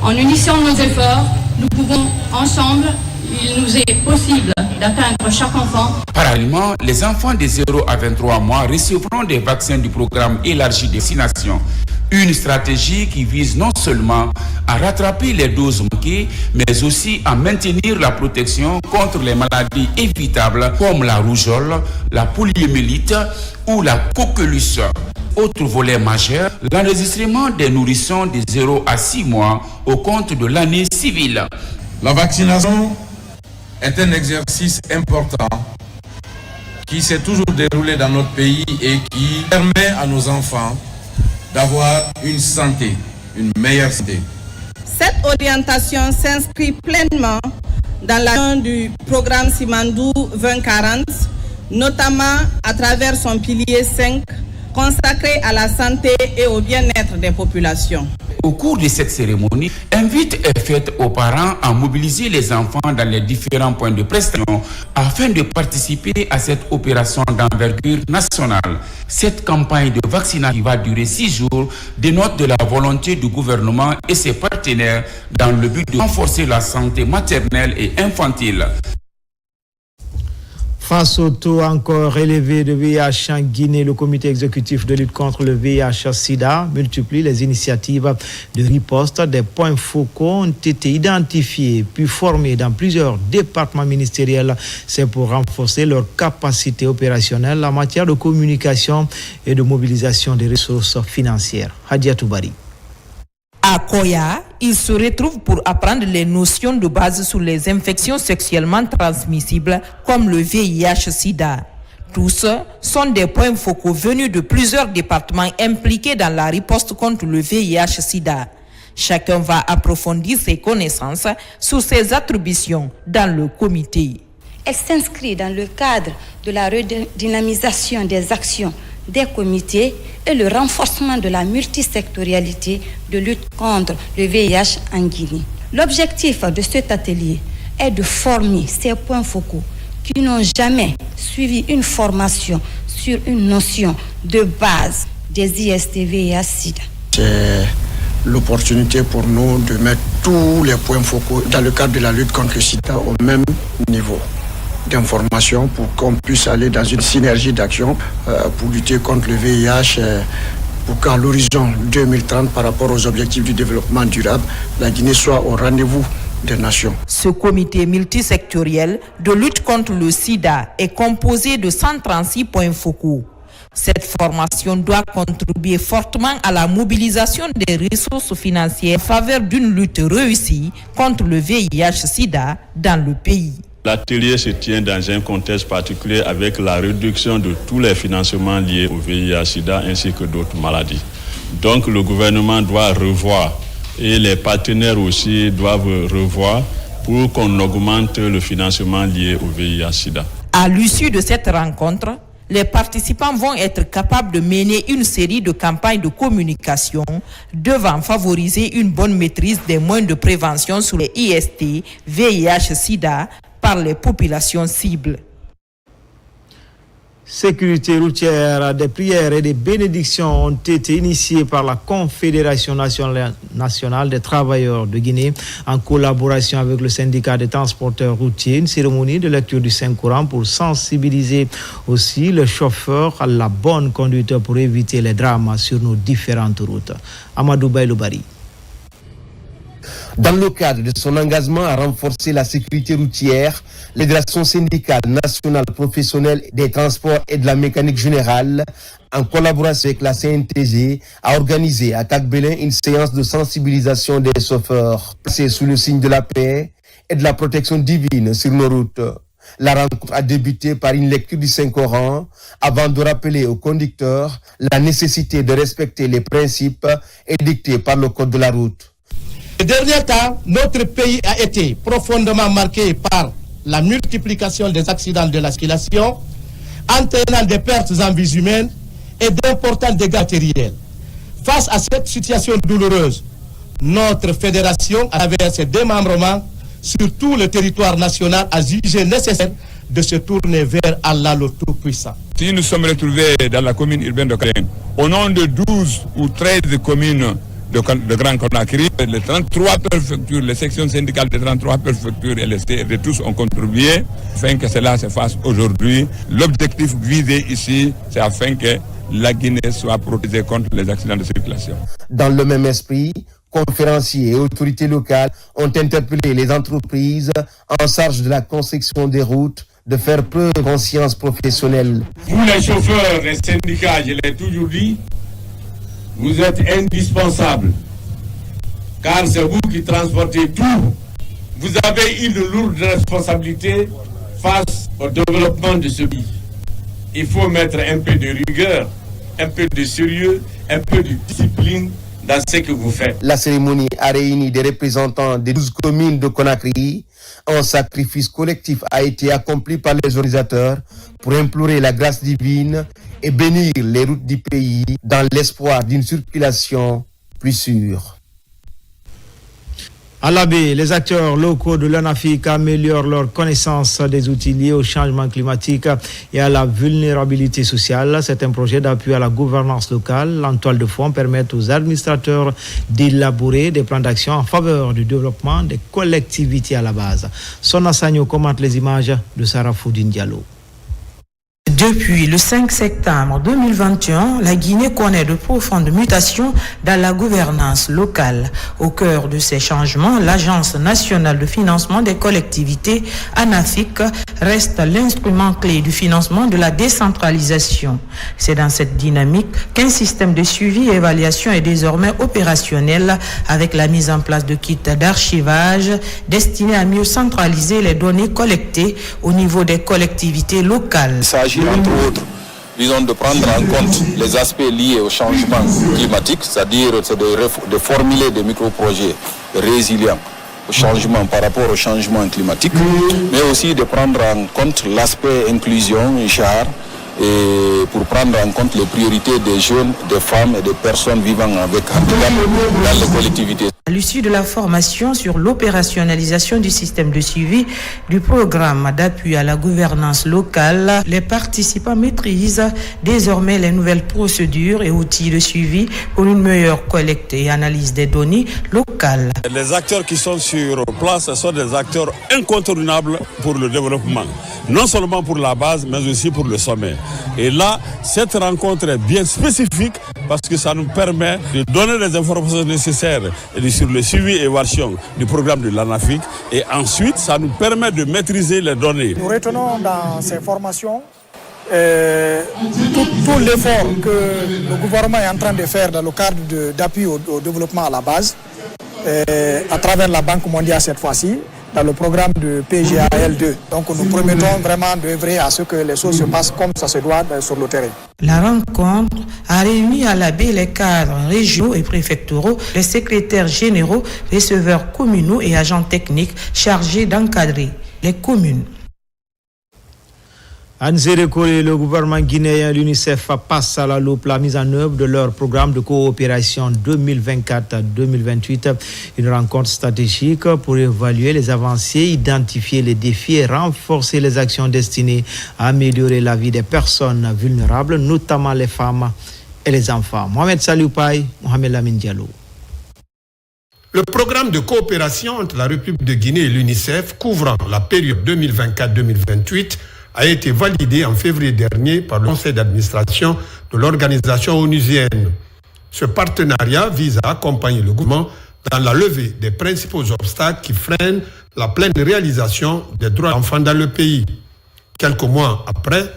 En unissant nos efforts, nous pouvons ensemble, il nous est possible d'atteindre chaque enfant. Parallèlement, les enfants de 0 à 23 mois recevront des vaccins du programme élargi de vaccination. Une stratégie qui vise non seulement à rattraper les doses manquées, mais aussi à maintenir la protection contre les maladies évitables comme la rougeole, la poliomyélite ou la coqueluche. Autre volet majeur, l'enregistrement des nourrissons de 0 à 6 mois au compte de l'année civile. La vaccination est un exercice important qui s'est toujours déroulé dans notre pays et qui permet à nos enfants d'avoir une santé, une meilleure santé. Cette orientation s'inscrit pleinement dans l'action du programme Simandou 2040, notamment à travers son pilier 5 consacré à la santé et au bien-être des populations. Au cours de cette cérémonie, invite est faite aux parents à mobiliser les enfants dans les différents points de prestation afin de participer à cette opération d'envergure nationale. Cette campagne de vaccination qui va durer 6 jours dénote de la volonté du gouvernement et ses partenaires dans le but de renforcer la santé maternelle et infantile. Face au taux encore élevé de VIH en Guinée, le comité exécutif de lutte contre le VIH-Sida multiplie les initiatives de riposte. Des points focaux ont été identifiés puis formés dans plusieurs départements ministériels. C'est pour renforcer leur capacité opérationnelle en matière de communication et de mobilisation des ressources financières. Hadia Toubari. À Koya, ils se retrouvent pour apprendre les notions de base sur les infections sexuellement transmissibles comme le VIH-Sida. Tous sont des points focaux venus de plusieurs départements impliqués dans la riposte contre le VIH-Sida. Chacun va approfondir ses connaissances sur ses attributions dans le comité. Elle s'inscrit dans le cadre de la redynamisation des actions des comités et le renforcement de la multisectorialité de lutte contre le VIH en Guinée. L'objectif de cet atelier est de former ces points focaux qui n'ont jamais suivi une formation sur une notion de base des IST VIH-Sida. C'est l'opportunité pour nous de mettre tous les points focaux dans le cadre de la lutte contre le sida au même niveau d'information pour qu'on puisse aller dans une synergie d'action pour lutter contre le VIH pour qu'à l'horizon 2030 par rapport aux objectifs du développement durable, la Guinée soit au rendez-vous des nations. Ce comité multisectoriel de lutte contre le sida est composé de 136 points focaux. Cette formation doit contribuer fortement à la mobilisation des ressources financières en faveur d'une lutte réussie contre le VIH-Sida dans le pays. L'atelier se tient dans un contexte particulier avec la réduction de tous les financements liés au VIH-Sida ainsi que d'autres maladies. Donc le gouvernement doit revoir et les partenaires aussi doivent revoir pour qu'on augmente le financement lié au VIH-Sida. À l'issue de cette rencontre, les participants vont être capables de mener une série de campagnes de communication devant favoriser une bonne maîtrise des moyens de prévention sur les IST, VIH-Sida par les populations cibles. Sécurité routière, des prières et des bénédictions ont été initiées par la Confédération nationale des travailleurs de Guinée en collaboration avec le syndicat des transporteurs routiers. Une cérémonie de lecture du Saint-Coran pour sensibiliser aussi les chauffeurs à la bonne conduite pour éviter les drames sur nos différentes routes. Amadou Baïloubari. Dans le cadre de son engagement à renforcer la sécurité routière, la Fédération syndicale nationale professionnelle des transports et de la mécanique générale, en collaboration avec la CNTG, a organisé à Cac-Belin une séance de sensibilisation des chauffeurs, placée sous le signe de la paix et de la protection divine sur nos routes. La rencontre a débuté par une lecture du Saint-Coran avant de rappeler aux conducteurs la nécessité de respecter les principes édictés par le Code de la route. Ces derniers temps, notre pays a été profondément marqué par la multiplication des accidents de la circulation, entraînant des pertes en vies humaines et d'importants dégâts matériels. Face à cette situation douloureuse, notre fédération, à travers ses démembrements sur tout le territoire national, a jugé nécessaire de se tourner vers Allah le Tout-Puissant. Si nous sommes retrouvés dans la commune urbaine de Caen, au nom de 12 ou 13 communes de Grand Conakry, les 33 préfectures, les sections syndicales des 33 préfectures et les CRD tous ont contribué afin que cela se fasse aujourd'hui. L'objectif visé ici, c'est afin que la Guinée soit protégée contre les accidents de circulation. Dans le même esprit, conférenciers et autorités locales ont interpellé les entreprises en charge de la construction des routes de faire preuve de conscience professionnelle. Vous les chauffeurs et syndicats, je l'ai toujours dit, vous êtes indispensables, car c'est vous qui transportez tout. Vous avez une lourde responsabilité face au développement de ce pays. Il faut mettre un peu de rigueur, un peu de sérieux, un peu de discipline dans ce que vous faites. La cérémonie a réuni des représentants des 12 communes de Conakry. Un sacrifice collectif a été accompli par les organisateurs pour implorer la grâce divine et bénir les routes du pays dans l'espoir d'une circulation plus sûre. À l'AB, les acteurs locaux de l'UNAFIC améliorent leur connaissance des outils liés au changement climatique et à la vulnérabilité sociale. C'est un projet d'appui à la gouvernance locale. En toile de fond, permettent aux administrateurs d'élaborer des plans d'action en faveur du développement des collectivités à la base. Sona Sagno commente les images de Sarah Foudine Diallo. Depuis le 5 septembre 2021, la Guinée connaît de profondes mutations dans la gouvernance locale. Au cœur de ces changements, l'Agence nationale de financement des collectivités, ANAFIC, reste l'instrument clé du financement de la décentralisation. C'est dans cette dynamique qu'un système de suivi et évaluation est désormais opérationnel avec la mise en place de kits d'archivage destinés à mieux centraliser les données collectées au niveau des collectivités locales. Il s'agit entre autres, disons, de prendre en compte les aspects liés au changement climatique, c'est-à-dire de formuler des micro-projets résilients au changement par rapport au changement climatique, mais aussi de prendre en compte l'aspect inclusion, genre, et pour prendre en compte les priorités des jeunes, des femmes et des personnes vivant avec handicap dans les collectivités. À l'issue de la formation sur l'opérationnalisation du système de suivi du programme d'appui à la gouvernance locale, les participants maîtrisent désormais les nouvelles procédures et outils de suivi pour une meilleure collecte et analyse des données locales. Les acteurs qui sont sur place sont des acteurs incontournables pour le développement, non seulement pour la base, mais aussi pour le sommet. Et là, cette rencontre est bien spécifique parce que ça nous permet de donner les informations nécessaires sur le suivi et évaluation du programme de l'ANAFIC et ensuite ça nous permet de maîtriser les données. Nous retenons dans ces formations tout l'effort que le gouvernement est en train de faire dans le cadre d'appui au développement à la base, à travers la Banque mondiale cette fois-ci, dans le programme de PGAL2. Donc nous promettons vraiment d'œuvrer à ce que les choses se passent comme ça se doit sur le terrain. La rencontre a réuni à la baie les cadres régionaux et préfectoraux, les secrétaires généraux, receveurs communaux et agents techniques chargés d'encadrer les communes. À Nzérékolé, le gouvernement guinéen, l'UNICEF passe à la loupe la mise en œuvre de leur programme de coopération 2024-2028. Une rencontre stratégique pour évaluer les avancées, identifier les défis et renforcer les actions destinées à améliorer la vie des personnes vulnérables, notamment les femmes et les enfants. Mohamed Salioupaï, Mohamed Lamine Diallo. Le programme de coopération entre la République de Guinée et l'UNICEF couvrant la période 2024-2028 a été validé en février dernier par le conseil d'administration de l'organisation onusienne. Ce partenariat vise à accompagner le gouvernement dans la levée des principaux obstacles qui freinent la pleine réalisation des droits de l'enfant dans le pays. Quelques mois après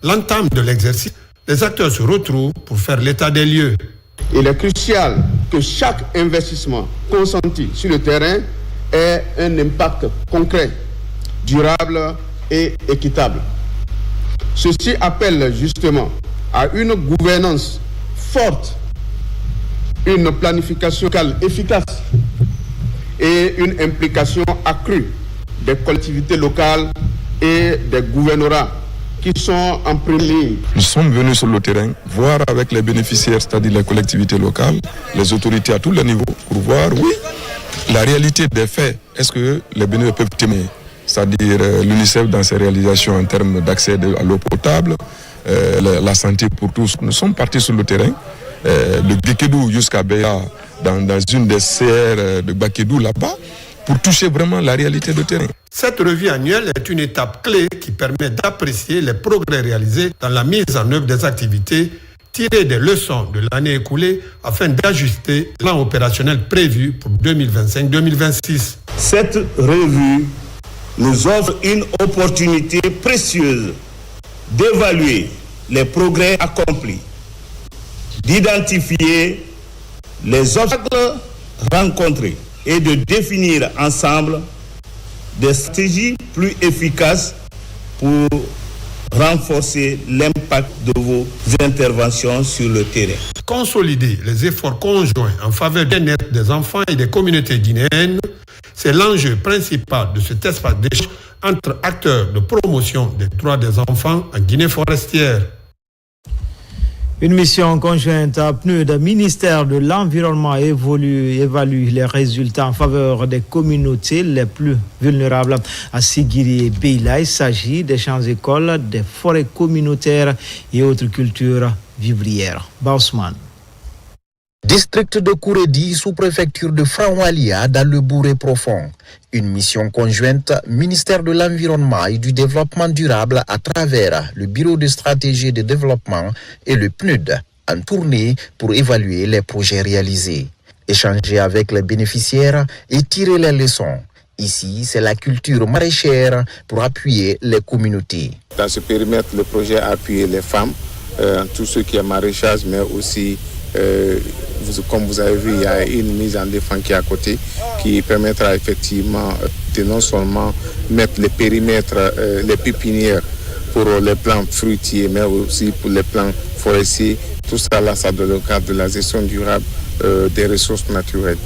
l'entame de l'exercice, les acteurs se retrouvent pour faire l'état des lieux. Il est crucial que chaque investissement consenti sur le terrain ait un impact concret, durable et équitable. Ceci appelle justement à une gouvernance forte, une planification locale efficace et une implication accrue des collectivités locales et des gouvernorats qui sont en première ligne. Nous sommes venus sur le terrain, voir avec les bénéficiaires, c'est-à-dire les collectivités locales, les autorités à tous les niveaux, pour voir, oui, la réalité des faits. Est-ce que les bénéficiaires peuvent témoigner? C'est-à-dire l'UNICEF dans ses réalisations en termes d'accès à l'eau potable, la santé pour tous. Nous sommes partis sur le terrain, de Bakédou jusqu'à Béa, dans une des CR de Bakédou là-bas, pour toucher vraiment la réalité de terrain. Cette revue annuelle est une étape clé qui permet d'apprécier les progrès réalisés dans la mise en œuvre des activités, tirer des leçons de l'année écoulée afin d'ajuster le plan opérationnel prévu pour 2025-2026. Cette revue nous offre une opportunité précieuse d'évaluer les progrès accomplis, d'identifier les obstacles rencontrés et de définir ensemble des stratégies plus efficaces pour renforcer l'impact de vos interventions sur le terrain. Consolider les efforts conjoints en faveur du bien-être des enfants et des communautés guinéennes, c'est l'enjeu principal de cet espace d'échange entre acteurs de promotion des droits des enfants en Guinée forestière. Une mission conjointe à PNUD, ministère de l'Environnement, évalue les résultats en faveur des communautés les plus vulnérables à Sigiri et Beila. Il s'agit des champs-écoles, des forêts communautaires et autres cultures vivrières. Bausman. District de Kouredi, sous-préfecture de Franwalia, dans le Bouré profond. Une mission conjointe, ministère de l'Environnement et du Développement durable à travers le Bureau de stratégie de développement et le PNUD, en tournée pour évaluer les projets réalisés, échanger avec les bénéficiaires et tirer les leçons. Ici, c'est la culture maraîchère pour appuyer les communautés. Dans ce périmètre, le projet a appuyé les femmes, tout ce qui est maraîchage, mais aussi comme vous avez vu, il y a une mise en défense qui est à côté qui permettra effectivement de non seulement mettre les périmètres, les pépinières pour les plants fruitiers, mais aussi pour les plants forestiers. Tout ça là, ça dans le cadre de la gestion durable des ressources naturelles.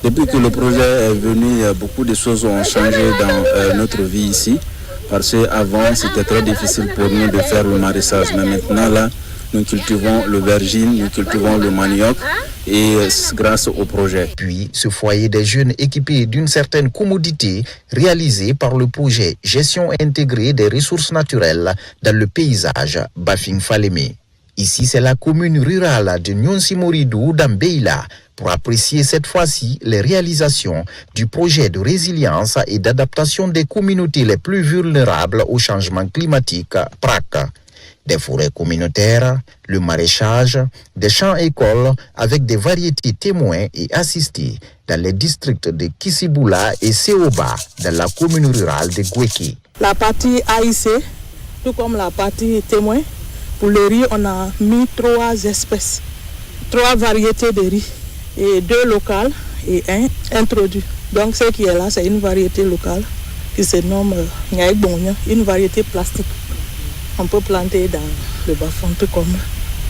Depuis que le projet est venu, beaucoup de choses ont changé dans notre vie ici. Parce qu'avant, c'était très difficile pour nous de faire le maraîchage. Mais maintenant, là, nous cultivons le vergine, nous cultivons le manioc et grâce au projet. Puis, ce foyer des jeunes équipés d'une certaine commodité réalisé par le projet Gestion intégrée des ressources naturelles dans le paysage Bafing Falémé. Ici, c'est la commune rurale de Nyonsi-Moridou dans Beila pour apprécier cette fois-ci les réalisations du projet de résilience et d'adaptation des communautés les plus vulnérables au changement climatique, PRAC. Des forêts communautaires, le maraîchage, des champs-écoles avec des variétés témoins et assistées dans les districts de Kisiboula et Seoba dans la commune rurale de Gweki. La partie AIC tout comme la partie témoin. Pour le riz, on a mis 3 espèces, 3 variétés de riz, et 2 locales et 1 introduit. Donc ce qui est là, c'est une variété locale qui se nomme Ngaïk Bonya, une variété plastique. On peut planter dans le bas-fond tout comme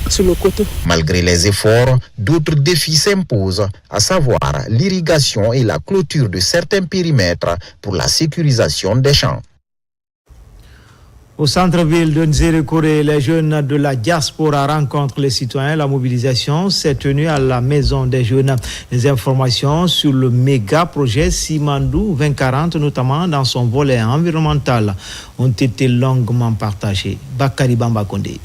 sur le coteau. Malgré les efforts, d'autres défis s'imposent, à savoir l'irrigation et la clôture de certains périmètres pour la sécurisation des champs. Au centre-ville de Nzérékoré, les jeunes de la diaspora rencontrent les citoyens. La mobilisation s'est tenue à la Maison des Jeunes. Les informations sur le méga projet Simandou 2040, notamment dans son volet environnemental, ont été longuement partagées. Bakari Bamba Kondé.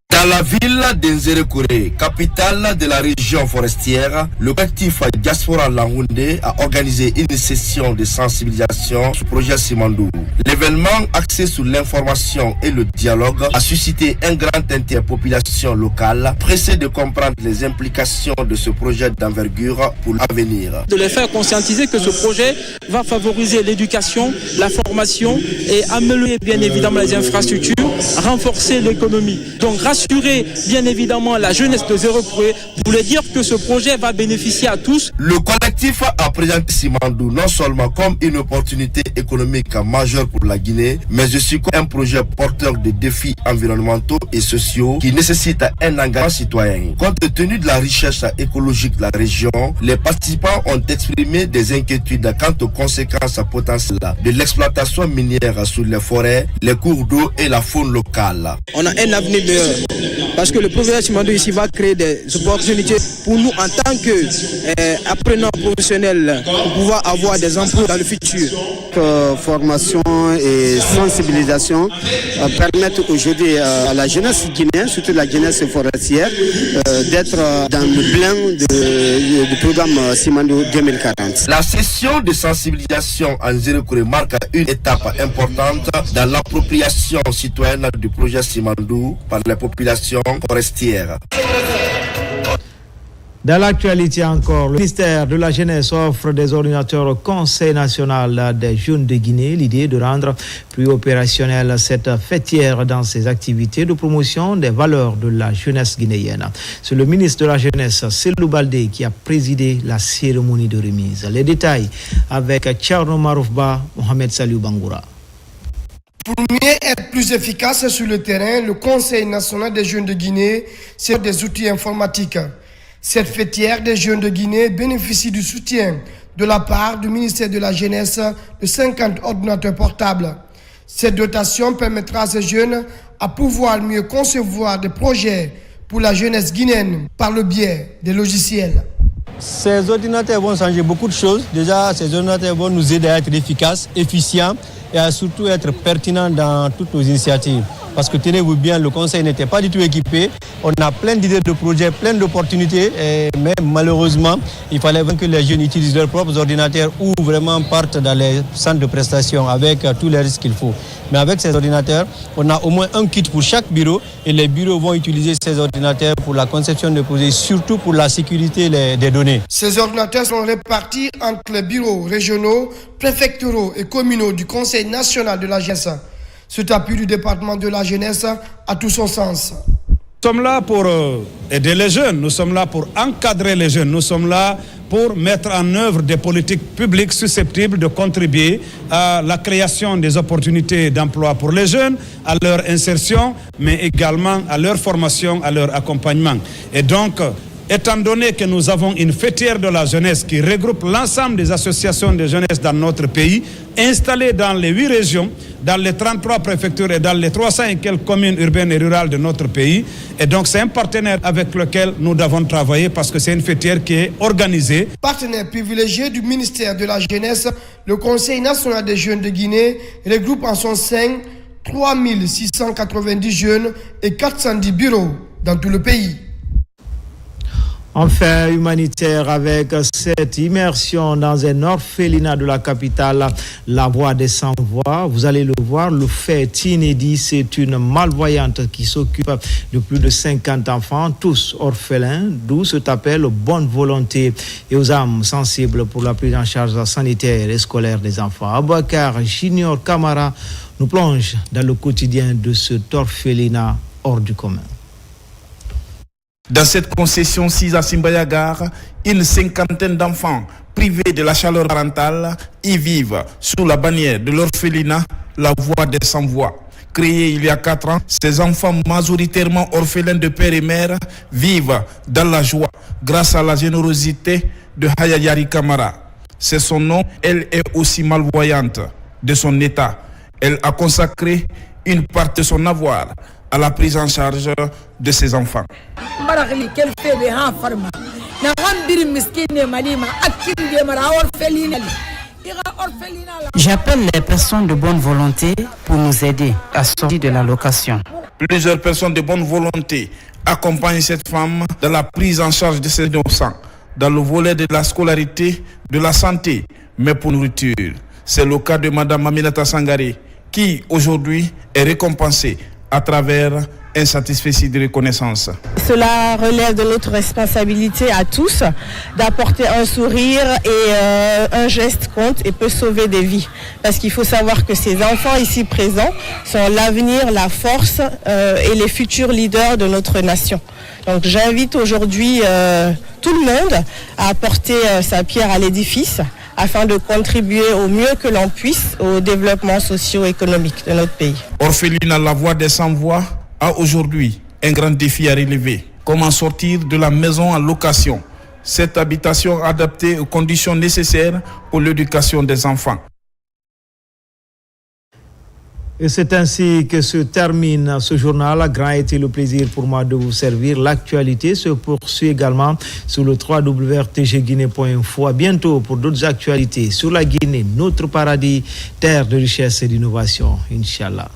Dans la ville d'Nzérékoré, capitale de la région forestière, le collectif Diaspora Langoundé a organisé une session de sensibilisation sur le projet Simandou. L'événement, axé sur l'information et le dialogue, a suscité un grand intérêt population locale, pressée de comprendre les implications de ce projet d'envergure pour l'avenir. De les faire conscientiser que ce projet va favoriser l'éducation, la formation et améliorer bien évidemment les infrastructures, renforcer l'économie. Donc rassurer bien évidemment la jeunesse de Nzérékoré pour leur dire que ce projet va bénéficier à tous. Le collectif a présenté Simandou non seulement comme une opportunité économique majeure pour la Guinée, mais aussi comme un projet porteur de défis environnementaux et sociaux qui nécessite un engagement citoyen. Compte tenu de la richesse écologique de la région, les participants ont exprimé des inquiétudes quant aux conséquences potentielles de l'exploitation minière sur les forêts, les cours d'eau et la faune locale. On a un avenir dehors parce que le projet Simandou ici va créer des opportunités pour nous en tant qu'apprenants professionnels pour pouvoir avoir des emplois dans le futur. Formation et sensibilisation permettent aujourd'hui à la jeunesse guinéenne, surtout la jeunesse forestière, d'être dans le blanc du programme Simandou 2040. La session de sensibilisation en Nzérékoré marque une étape importante dans l'appropriation citoyenne du projet Simandou par les populations forestières. Dans l'actualité encore, le ministère de la Jeunesse offre des ordinateurs au Conseil national des jeunes de Guinée. L'idée de rendre plus opérationnelle cette fêtière dans ses activités de promotion des valeurs de la jeunesse guinéenne. C'est le ministre de la Jeunesse, Selou Baldé, qui a présidé la cérémonie de remise. Les détails avec Tcharno Maroufba, Mohamed Saliou Bangoura. Pour mieux être plus efficace sur le terrain, le Conseil national des jeunes de Guinée sert des outils informatiques. Cette fêtière des jeunes de Guinée bénéficie du soutien de la part du ministère de la Jeunesse de 50 ordinateurs portables. Cette dotation permettra à ces jeunes à pouvoir mieux concevoir des projets pour la jeunesse guinéenne par le biais des logiciels. Ces ordinateurs vont changer beaucoup de choses. Déjà, ces ordinateurs vont nous aider à être efficaces, efficients et à surtout être pertinents dans toutes nos initiatives. Parce que tenez-vous bien, le conseil n'était pas du tout équipé. On a plein d'idées de projets, plein d'opportunités, mais malheureusement, il fallait que les jeunes utilisent leurs propres ordinateurs ou vraiment partent dans les centres de prestations avec tous les risques qu'il faut. Mais avec ces ordinateurs, on a au moins un kit pour chaque bureau et les bureaux vont utiliser ces ordinateurs pour la conception de projets, surtout pour la sécurité des données. Ces ordinateurs sont répartis entre les bureaux régionaux, préfectoraux et communaux du Conseil national de la jeunesse. Cet appui du département de la jeunesse a tout son sens. Nous sommes là pour aider les jeunes, nous sommes là pour encadrer les jeunes, nous sommes là pour mettre en œuvre des politiques publiques susceptibles de contribuer à la création des opportunités d'emploi pour les jeunes, à leur insertion, mais également à leur formation, à leur accompagnement. Et donc, étant donné que nous avons une fêtière de la jeunesse qui regroupe l'ensemble des associations de jeunesse dans notre pays, installées dans les 8 régions, dans les 33 préfectures et dans les 300 et quelques communes urbaines et rurales de notre pays. Et donc c'est un partenaire avec lequel nous devons travailler parce que c'est une fêtière qui est organisée. Partenaire privilégié du ministère de la Jeunesse, le Conseil national des jeunes de Guinée regroupe en son sein 3690 jeunes et 410 bureaux dans tout le pays. Enfin, humanitaire avec cette immersion dans un orphelinat de la capitale, la Voix des Sans-Voix. Vous allez le voir, le fait inédit, c'est une malvoyante qui s'occupe de plus de 50 enfants, tous orphelins, d'où cet appel aux bonnes volontés et aux âmes sensibles pour la prise en charge sanitaire et scolaire des enfants. Abouakar Junior Camara nous plonge dans le quotidien de cet orphelinat hors du commun. Dans cette concession 6 à Simbayagar, une cinquantaine d'enfants privés de la chaleur parentale y vivent sous la bannière de l'orphelinat La Voix des Sans-Voix. Créé il y a 4 ans, ces enfants majoritairement orphelins de père et mère vivent dans la joie grâce à la générosité de Hayayari Kamara. C'est son nom, elle est aussi malvoyante de son état. Elle a consacré une partie de son avoir à la prise en charge de ses enfants. J'appelle les personnes de bonne volonté pour nous aider à sortir de la location. Plusieurs personnes de bonne volonté accompagnent cette femme dans la prise en charge de ses innocents, dans le volet de la scolarité, de la santé, mais pour nourriture. C'est le cas de Mme Aminata Sangare, qui aujourd'hui est récompensée à travers un satisfecit de reconnaissance. Cela relève de notre responsabilité à tous d'apporter un sourire et un geste compte et peut sauver des vies. Parce qu'il faut savoir que ces enfants ici présents sont l'avenir, la force et les futurs leaders de notre nation. Donc j'invite aujourd'hui tout le monde à apporter sa pierre à l'édifice afin de contribuer au mieux que l'on puisse au développement socio-économique de notre pays. Orphelinat La Voix des Sans-Voix a aujourd'hui un grand défi à relever. Comment sortir de la maison en location? Cette habitation adaptée aux conditions nécessaires pour l'éducation des enfants. Et c'est ainsi que se termine ce journal. Grand a été le plaisir pour moi de vous servir. L'actualité se poursuit également sur le www.rtgguinée.info. À bientôt pour d'autres actualités sur la Guinée, notre paradis, terre de richesse et d'innovation. Inch'Allah.